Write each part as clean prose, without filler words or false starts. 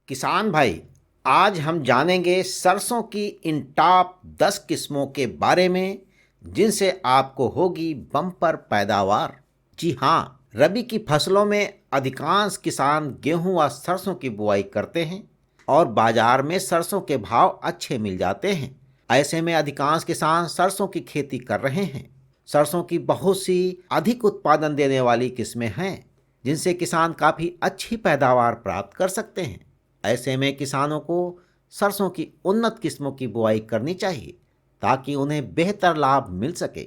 किसान भाई, आज हम जानेंगे सरसों की इन टॉप 10 किस्मों के बारे में जिनसे आपको होगी बम्पर पैदावार। जी हाँ, रबी की फसलों में अधिकांश किसान गेहूं व सरसों की बुआई करते हैं और बाजार में सरसों के भाव अच्छे मिल जाते हैं। ऐसे में अधिकांश किसान सरसों की खेती कर रहे हैं। सरसों की बहुत सी अधिक उत्पादन देने वाली किस्में हैं जिनसे किसान काफ़ी अच्छी पैदावार प्राप्त कर सकते हैं। ऐसे में किसानों को सरसों की उन्नत किस्मों की बुआई करनी चाहिए ताकि उन्हें बेहतर लाभ मिल सके।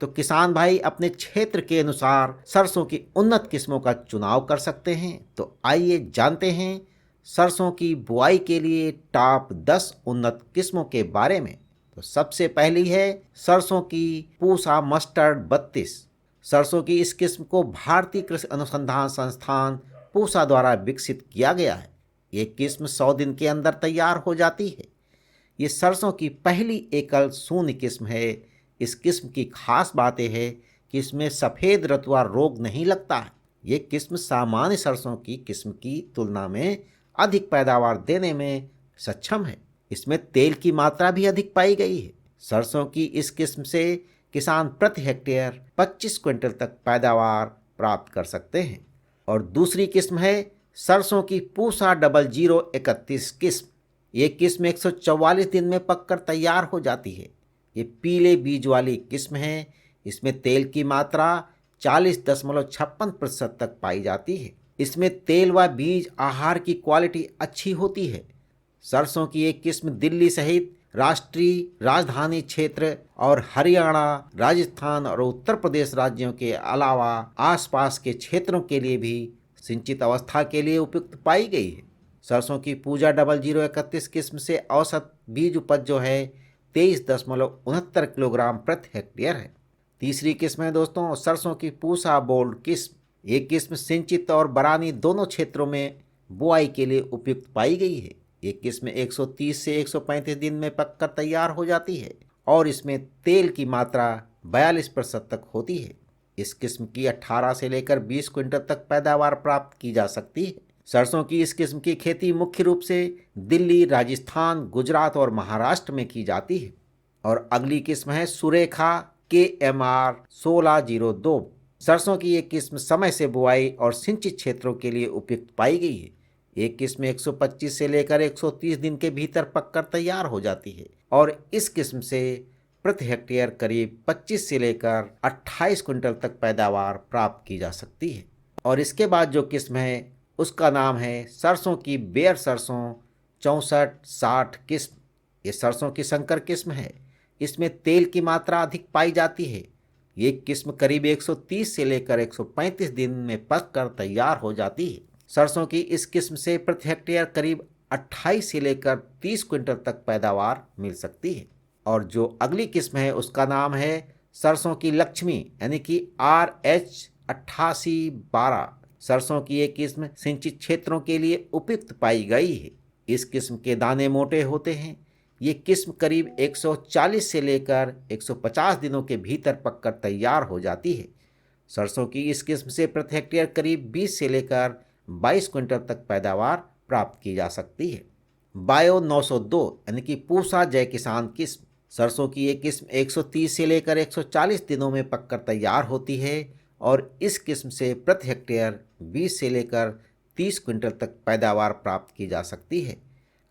तो किसान भाई अपने क्षेत्र के अनुसार सरसों की उन्नत किस्मों का चुनाव कर सकते हैं। तो आइए जानते हैं सरसों की बुआई के लिए टॉप 10 उन्नत किस्मों के बारे में। तो सबसे पहली है सरसों की पूसा मस्टर्ड 32। सरसों की इस किस्म को भारतीय कृषि अनुसंधान संस्थान पूसा द्वारा विकसित किया गया है। ये किस्म 100 दिन के अंदर तैयार हो जाती है। ये सरसों की पहली एकल शून्य किस्म है। इस किस्म की खास बातें है कि इसमें सफ़ेद रतुआ रोग नहीं लगता है। ये किस्म सामान्य सरसों की किस्म की तुलना में अधिक पैदावार देने में सक्षम है। इसमें तेल की मात्रा भी अधिक पाई गई है। सरसों की इस किस्म से किसान प्रति हेक्टेयर 25 क्विंटल तक पैदावार प्राप्त कर सकते हैं। और दूसरी किस्म है सरसों की पूसा 0031 किस्म। ये किस्म 144 दिन में पककर तैयार हो जाती है। ये पीले बीज वाली किस्म है। इसमें तेल की मात्रा 40.56% तक पाई जाती है। इसमें तेल व बीज आहार की क्वालिटी अच्छी होती है। सरसों की एक किस्म दिल्ली सहित राष्ट्रीय राजधानी क्षेत्र और हरियाणा, राजस्थान और उत्तर प्रदेश राज्यों के अलावा आसपास के क्षेत्रों के लिए भी सिंचित अवस्था के लिए उपयुक्त पाई गई है। सरसों की पूजा 0031 किस्म से औसत बीज उपज जो है 23.69 किलोग्राम प्रति हेक्टेयर है। तीसरी किस्म है दोस्तों सरसों की पूसा बोल्ड किस्म। ये किस्म सिंचित और बरानी दोनों क्षेत्रों में बुआई के लिए उपयुक्त पाई गई है। ये किस्म 130 से 135 दिन में पककर तैयार हो जाती है और इसमें तेल की मात्रा 42% तक होती है। इस किस्म की 18 से लेकर 20 क्विंटल तक पैदावार प्राप्त की जा सकती है। सरसों की इस किस्म की खेती मुख्य रूप से दिल्ली, राजस्थान, गुजरात और महाराष्ट्र में की जाती है। और अगली किस्म है सुरेखा KMR 1602। सरसों की एक किस्म समय से बुआई और सिंचित क्षेत्रों के लिए उपयुक्त पाई गई है। एक किस्म 125 से लेकर 130 दिन के भीतर पककर तैयार हो जाती है और इस किस्म से प्रति हेक्टेयर करीब 25 से लेकर 28 क्विंटल तक पैदावार प्राप्त की जा सकती है। और इसके बाद जो किस्म है उसका नाम है सरसों की बेयर सरसों 6460 किस्म। ये सरसों की संकर किस्म है। इसमें तेल की मात्रा अधिक पाई जाती है। ये किस्म करीब 130 से लेकर 135 दिन में पककर तैयार हो जाती है। सरसों की इस किस्म से प्रति हेक्टेयर करीब 28 से लेकर 30 क्विंटल तक पैदावार मिल सकती है। और जो अगली किस्म है उसका नाम है सरसों की लक्ष्मी यानी कि RH 8812। सरसों की एक किस्म सिंचित क्षेत्रों के लिए उपयुक्त पाई गई है। इस किस्म के दाने मोटे होते हैं। ये किस्म करीब 140 से लेकर 150 दिनों के भीतर पककर तैयार हो जाती है। सरसों की इस किस्म से प्रति हेक्टेयर करीब 20 से लेकर 22 क्विंटल तक पैदावार प्राप्त की जा सकती है। बायो 902 यानी कि पूसा जय किसान किस्म। सरसों की एक किस्म 130 से लेकर 140 दिनों में पककर तैयार होती है और इस किस्म से प्रति हेक्टेयर 20 से लेकर 30 क्विंटल तक पैदावार प्राप्त की जा सकती है।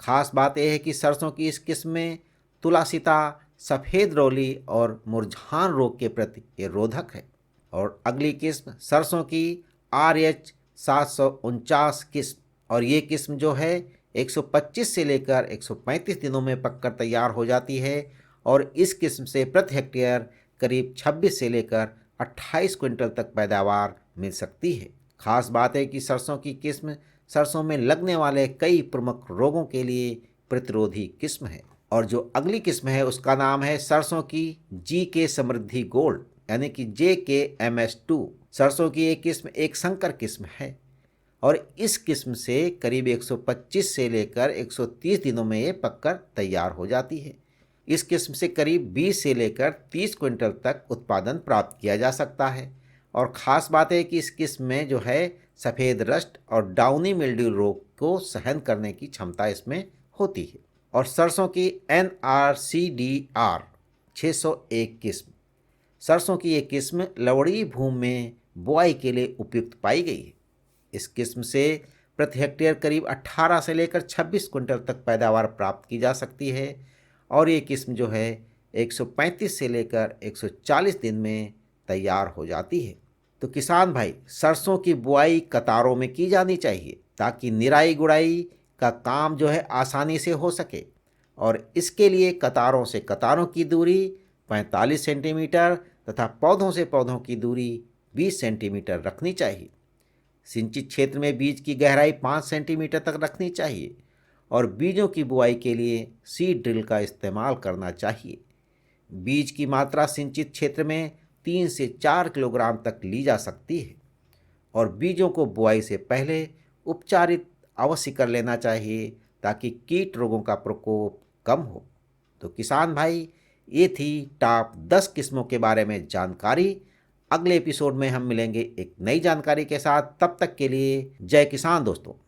खास बात यह है कि सरसों की इस किस्म में तुलासिता, सफ़ेद रोली और मुरझान रोग के प्रति ये रोधक है। और अगली किस्म सरसों की RH 749 किस्म। और ये किस्म जो है 125 से लेकर 135 दिनों में पककर तैयार हो जाती है और इस किस्म से प्रति हेक्टेयर करीब 26 से लेकर 28 क्विंटल तक पैदावार मिल सकती है। खास बात है कि सरसों की किस्म सरसों में लगने वाले कई प्रमुख रोगों के लिए प्रतिरोधी किस्म है। और जो अगली किस्म है उसका नाम है सरसों की GK समृद्धि गोल्ड यानी कि JKMS2। सरसों की एक किस्म एक संकर किस्म है और इस किस्म से करीब 125 से लेकर 130 दिनों में ये पककर तैयार हो जाती है। इस किस्म से करीब 20 से लेकर 30 क्विंटल तक उत्पादन प्राप्त किया जा सकता है। और ख़ास बात है कि इस किस्म में जो है सफ़ेद रस्ट और डाउनी मिल्ड्यू रोग को सहन करने की क्षमता इसमें होती है। और सरसों की NRCDR 601 किस्म, सरसों की ये किस्म लवणीय भूमि में बुआई के लिए उपयुक्त पाई गई है। इस किस्म से प्रति हेक्टेयर करीब 18 से लेकर 26 क्विंटल तक पैदावार प्राप्त की जा सकती है और ये किस्म जो है 135 से लेकर 140 दिन में तैयार हो जाती है। तो किसान भाई, सरसों की बुआई कतारों में की जानी चाहिए ताकि निराई गुड़ाई का काम जो है आसानी से हो सके और इसके लिए कतारों से कतारों की दूरी 45 सेंटीमीटर तथा पौधों से पौधों की दूरी 20 सेंटीमीटर रखनी चाहिए। सिंचित क्षेत्र में बीज की गहराई 5 सेंटीमीटर तक रखनी चाहिए और बीजों की बुआई के लिए सीड ड्रिल का इस्तेमाल करना चाहिए। बीज की मात्रा सिंचित क्षेत्र में 3 से 4 किलोग्राम तक ली जा सकती है और बीजों को बुआई से पहले उपचारित अवश्य कर लेना चाहिए ताकि कीट रोगों का प्रकोप कम हो। तो किसान भाई, ये थी टॉप 10 किस्मों के बारे में जानकारी। अगले एपिसोड में हम मिलेंगे एक नई जानकारी के साथ। तब तक के लिए जय किसान दोस्तों।